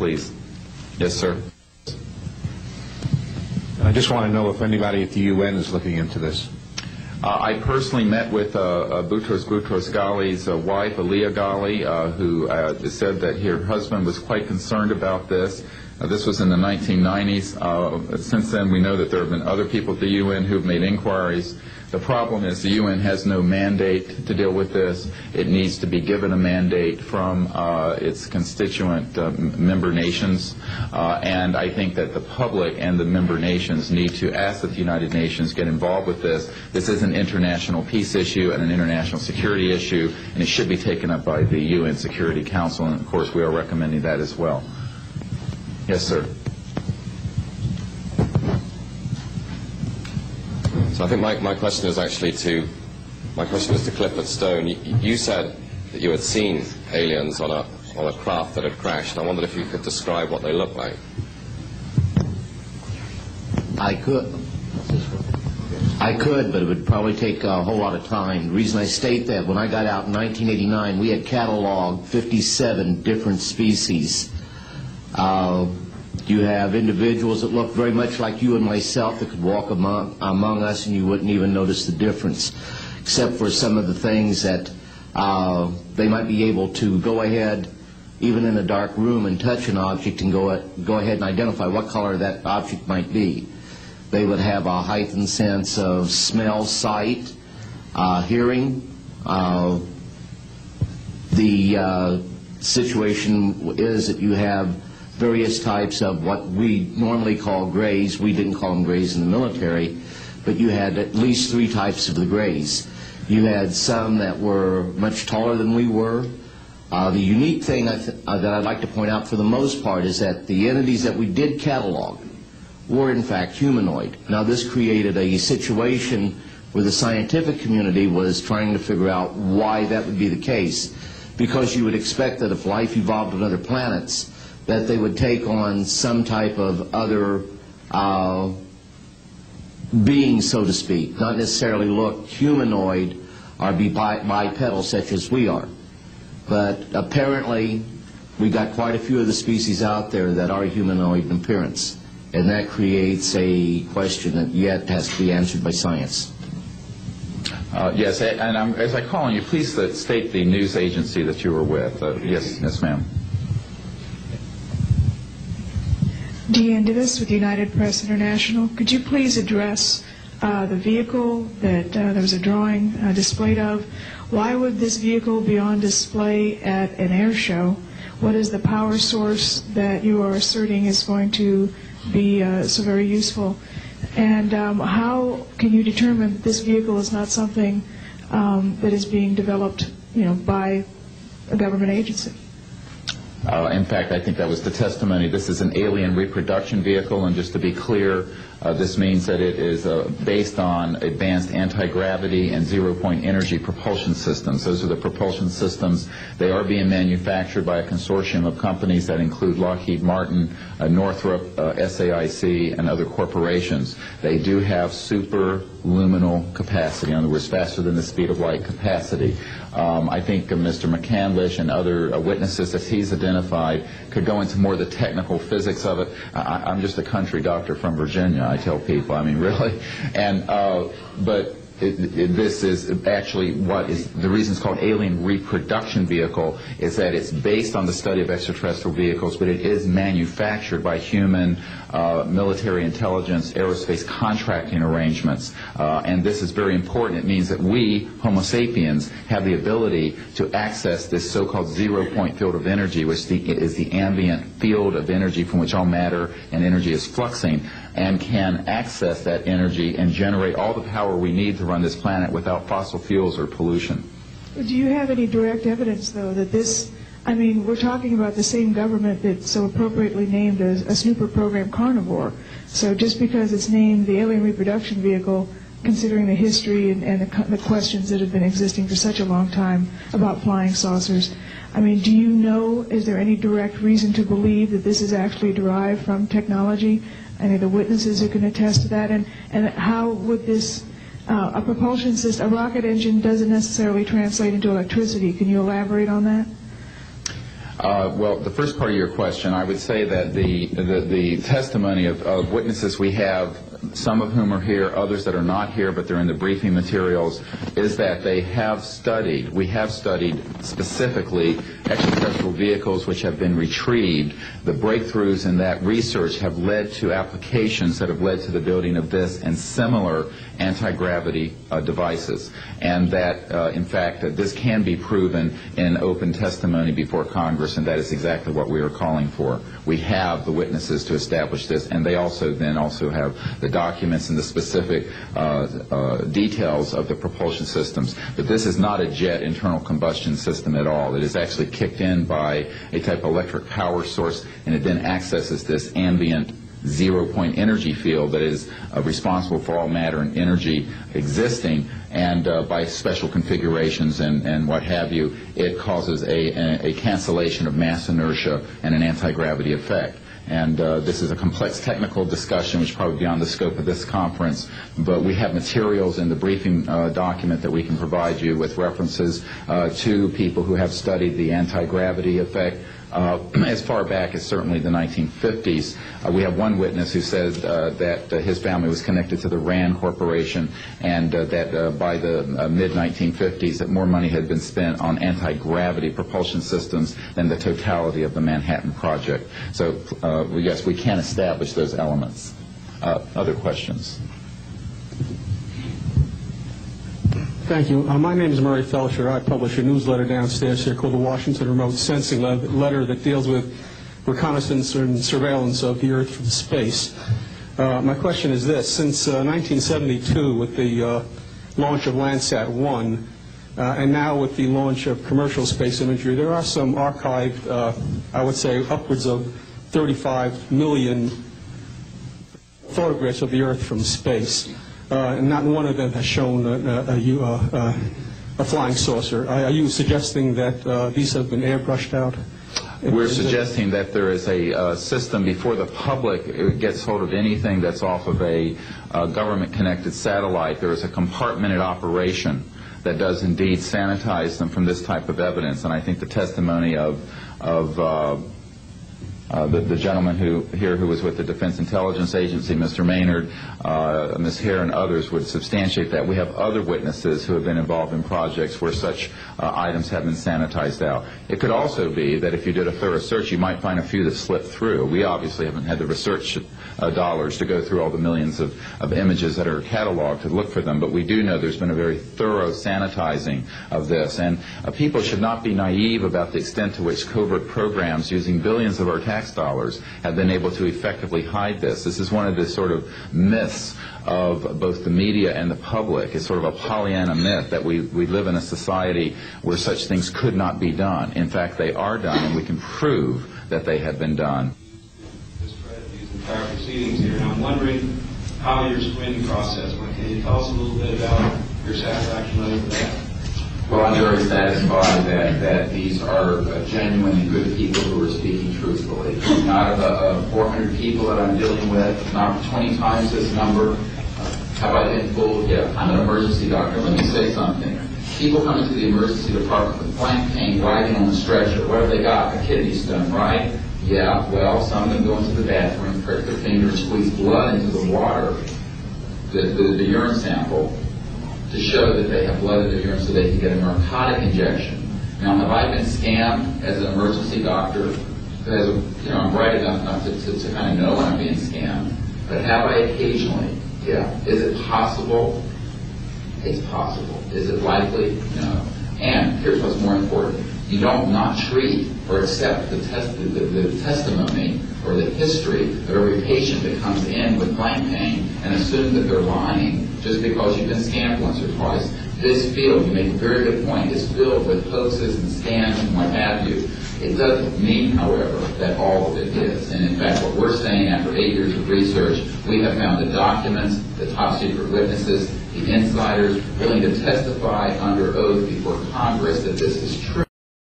please. Yes, sir. I just want to know if anybody at the UN is looking into this. I personally met with Boutros Ghali's wife, Aliyah Ghali, who said that her husband was quite concerned about this. This was in the 1990s. Since then, we know that there have been other people at the UN who have made inquiries. The problem is the UN has no mandate to deal with this. It needs to be given a mandate from its constituent member nations. And I think that the public and the member nations need to ask that the United Nations get involved with this. This is an international peace issue and an international security issue, and it should be taken up by the UN Security Council, and of course we are recommending that as well. Yes, sir. So I think my question is actually to Clifford Stone. You said that you had seen aliens on a craft that had crashed. I wondered if you could describe what they looked like. I could, but it would probably take a whole lot of time. The reason I state that, when I got out in 1989, we had cataloged 57 different species. You have individuals that look very much like you and myself that could walk among us and you wouldn't even notice the difference, except for some of the things that they might be able to go ahead, even in a dark room, and touch an object and go ahead and identify what color that object might be. They would have a heightened sense of smell, sight, hearing. The situation is that you have various types of what we normally call grays. We didn't call them grays in the military, but you had at least 3 types of the grays. You had some that were much taller than we were. The unique thing that I'd like to point out for the most part is that the entities that we did catalog were in fact humanoid. Now this created a situation where the scientific community was trying to figure out why that would be the case, because you would expect that if life evolved on other planets, that they would take on some type of other being, so to speak, not necessarily look humanoid or be bipedal such as we are. But apparently we got quite a few of the species out there that are humanoid in appearance, and that creates a question that yet has to be answered by science. Yes, and as I call on you, please state the news agency that you were with. Yes, ma'am. Deanne Davis with United Press International. Could you please address the vehicle that there was a drawing displayed of? Why would this vehicle be on display at an air show? What is the power source that you are asserting is going to be so very useful? And how can you determine that this vehicle is not something that is being developed, by a government agency? In fact, I think that was the testimony. This is an alien reproduction vehicle, and just to be clear, this means that it is based on advanced anti-gravity and zero-point energy propulsion systems. Those are the propulsion systems. They are being manufactured by a consortium of companies that include Lockheed Martin, Northrop, SAIC, and other corporations. They do have superluminal capacity, in other words, faster than the speed of light capacity. I think Mr. McCandlish and other witnesses that he's identified could go into more of the technical physics of it. I'm just a country doctor from Virginia, I tell people. I mean, really. And but this is actually what is the reason it's called alien reproduction vehicle, is that it's based on the study of extraterrestrial vehicles, but it is manufactured by human military intelligence, aerospace contracting arrangements. And this is very important. It means that we, Homo sapiens, have the ability to access this so-called zero-point field of energy, which is the ambient field of energy from which all matter and energy is fluxing, and can access that energy and generate all the power we need to run this planet without fossil fuels or pollution. Do you have any direct evidence, though, that this, I mean, we're talking about the same government that so appropriately named a snooper program carnivore. So just because it's named the alien reproduction vehicle, considering the history and the questions that have been existing for such a long time about flying saucers, I mean, do you know, is there any direct reason to believe that this is actually derived from technology? Any of the witnesses who can attest to that? And how would this, a propulsion system, a rocket engine doesn't necessarily translate into electricity. Can you elaborate on that? Well, the first part of your question, I would say that the testimony of witnesses we have, some of whom are here, others that are not here, but they're in the briefing materials, is that we have studied specifically extraterrestrial vehicles which have been retrieved. The breakthroughs in that research have led to applications that have led to the building of this and similar anti-gravity devices, and that, in fact, this can be proven in open testimony before Congress, and that is exactly what we are calling for. We have the witnesses to establish this, and they also have the documents and the specific details of the propulsion systems. But this is not a jet internal combustion system at all. It is actually kicked in by a type of electric power source, and it then accesses this ambient zero-point energy field that is responsible for all matter and energy existing, and by special configurations and what have you, it causes a cancellation of mass inertia and an anti-gravity effect. And this is a complex technical discussion, which is probably beyond the scope of this conference, but we have materials in the briefing document that we can provide you with references to people who have studied the anti-gravity effect as far back as certainly the 1950s. We have one witness who said that his family was connected to the RAND Corporation, and that by the mid-1950s that more money had been spent on anti-gravity propulsion systems than the totality of the Manhattan Project. So yes, we can establish those elements. Other questions? Thank you. My name is Murray Felsher. I publish a newsletter downstairs here called the Washington Remote Sensing Letter that deals with reconnaissance and surveillance of the Earth from space. My question is this. Since 1972, with the launch of Landsat 1, and now with the launch of commercial space imagery, there are some archived, I would say, upwards of 35 million photographs of the Earth from space. And not one of them has shown a flying saucer. Are you suggesting that these have been airbrushed out? We're suggesting that there is a system before the public gets hold of anything that's off of a government-connected satellite. There is a compartmented operation that does indeed sanitize them from this type of evidence. And I think the testimony of the gentleman who was with the Defense Intelligence Agency, Mr. Maynard, Ms. Hare, and others would substantiate that. We have other witnesses who have been involved in projects where such items have been sanitized out. It could also be that if you did a thorough search, you might find a few that slipped through. We obviously haven't had the research dollars to go through all the millions of images that are cataloged to look for them, but we do know there's been a very thorough sanitizing of this. And people should not be naive about the extent to which covert programs using billions of our tax dollars have been able to effectively hide this. This is one of the sort of myths of both the media and the public. It's sort of a Pollyanna myth that we live in a society where such things could not be done. In fact, they are done, and we can prove that they have been done. Discredit these entire proceedings here, and I'm wondering how your screening process went. Can you tell us a little bit about your satisfaction level for that? Well, I'm very satisfied that these are genuine and good people who are speaking truthfully. Out of 400 people that I'm dealing with, not 20 times this number, have I been fooled? Yeah, I'm an emergency doctor. Let me say something. People come into the emergency department with flank pain, riding on a stretcher. What have they got? A kidney stone, right? Yeah, well, some of them go into the bathroom, prick their finger, squeeze blood into the water, the urine sample, to show that they have blood in their urine so they can get a narcotic injection. Now, have I been scammed as an emergency doctor? Because, I'm bright enough to kind of know when I'm being scammed. But have I occasionally? Yeah. Is it possible? It's possible. Is it likely? No. And here's what's more important. You don't not treat or accept the testimony or the history of every patient that comes in with flank pain and assume that they're lying just because you've been scammed once or twice. This field, you make a very good point, is filled with hoaxes and scams and what have you. It doesn't mean, however, that all of it is. And in fact, what we're saying after 8 years of research, we have found the documents, the top secret witnesses, the insiders willing to testify under oath before Congress that this is true.